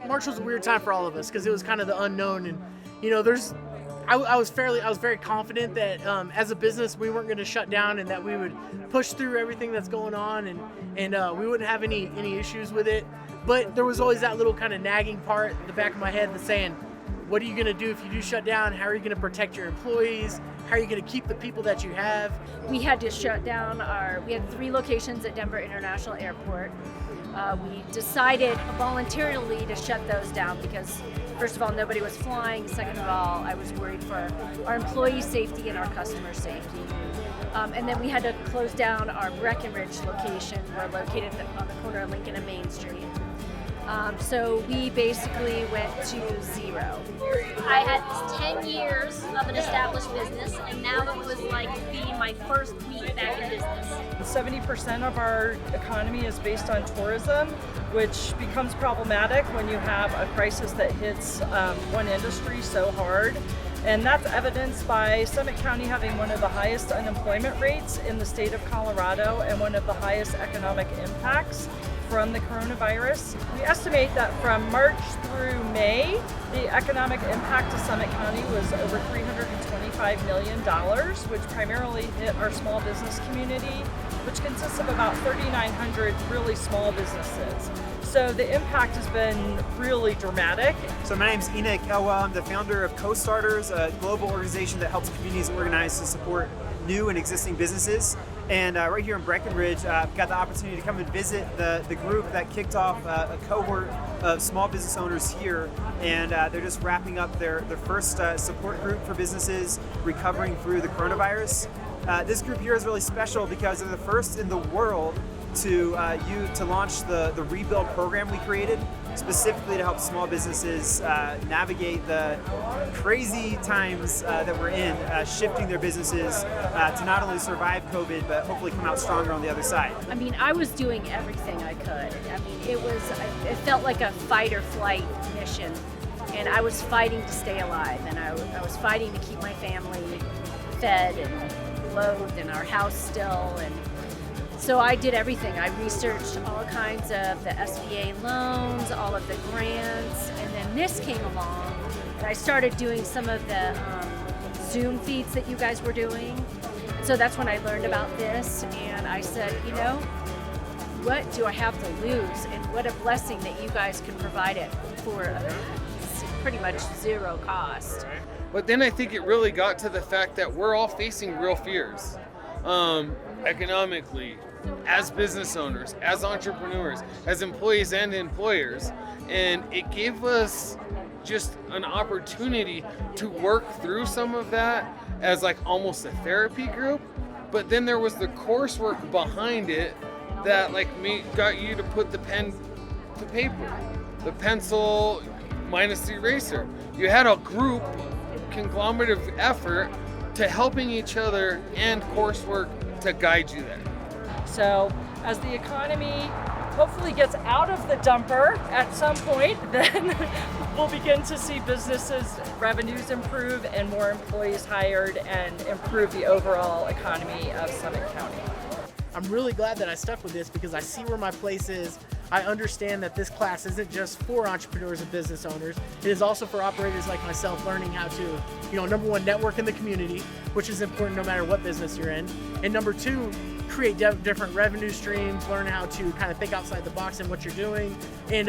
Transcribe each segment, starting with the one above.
March was a weird time for all of us because it was kind of the unknown, and I was very confident that as a business we weren't going to shut down and that we would push through everything that's going on, and we wouldn't have any issues with it. But there was always that little kind of nagging part in the back of my head that's saying, what are you going to do if you do shut down? How are you going to protect your employees? How are you going to keep the people that you have? We had to shut down we had 3 locations at Denver International Airport. We decided voluntarily to shut those down because, first of all, nobody was flying. Second of all, I was worried for our employee safety and our customer safety. And then we had to close down our Breckenridge location. We're located on the corner of Lincoln and Main Street. So we basically went to 0. I had 10 years of an established business, and now it was like being my first week back in business. 70% of our economy is based on tourism, which becomes problematic when you have a crisis that hits one industry so hard. And that's evidenced by Summit County having one of the highest unemployment rates in the state of Colorado and one of the highest economic impacts from the coronavirus. We estimate that from March through May, the economic impact to Summit County was over $325 million, which primarily hit our small business community, which consists of about 3,900 really small businesses. So the impact has been really dramatic. So my name's Enoch Elwell. I'm the founder of Co-Starters, a global organization that helps communities organize to support new and existing businesses. And right here in Breckenridge, I've got the opportunity to come and visit the group that kicked off a cohort of small business owners here. And they're just wrapping up their first support group for businesses recovering through the coronavirus. This group here is really special because they're the first in the world to launch the Rebuild program we created, specifically to help small businesses navigate the crazy times that we're in, shifting their businesses to not only survive COVID, but hopefully come out stronger on the other side. I mean, I was doing everything I could. I mean, it felt like a fight or flight mission, and I was fighting to stay alive, and I was fighting to keep my family fed and clothed and our house still, and so I did everything. I researched all kinds of the SBA loans, all of the grants, and then this came along, and I started doing some of the Zoom feeds that you guys were doing. So that's when I learned about this, and I said, what do I have to lose? And what a blessing that you guys can provide it for pretty much 0 cost. But then I think it really got to the fact that we're all facing real fears, economically, as business owners, as entrepreneurs, as employees and employers. And it gave us just an opportunity to work through some of that as like almost a therapy group. But then there was the coursework behind it that got you to put the pen to paper, the pencil minus the eraser. You had a group conglomerative effort to helping each other and coursework to guide you there. So as the economy hopefully gets out of the dumper at some point, then we'll begin to see businesses' revenues improve and more employees hired and improve the overall economy of Summit County. I'm really glad that I stuck with this because I see where my place is. I understand that this class isn't just for entrepreneurs and business owners. It is also for operators like myself learning how to, number one, network in the community, which is important no matter what business you're in. And number 2, create different revenue streams, learn how to kind of think outside the box in what you're doing, and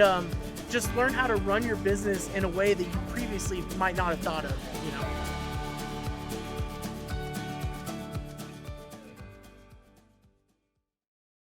just learn how to run your business in a way that you previously might not have thought of,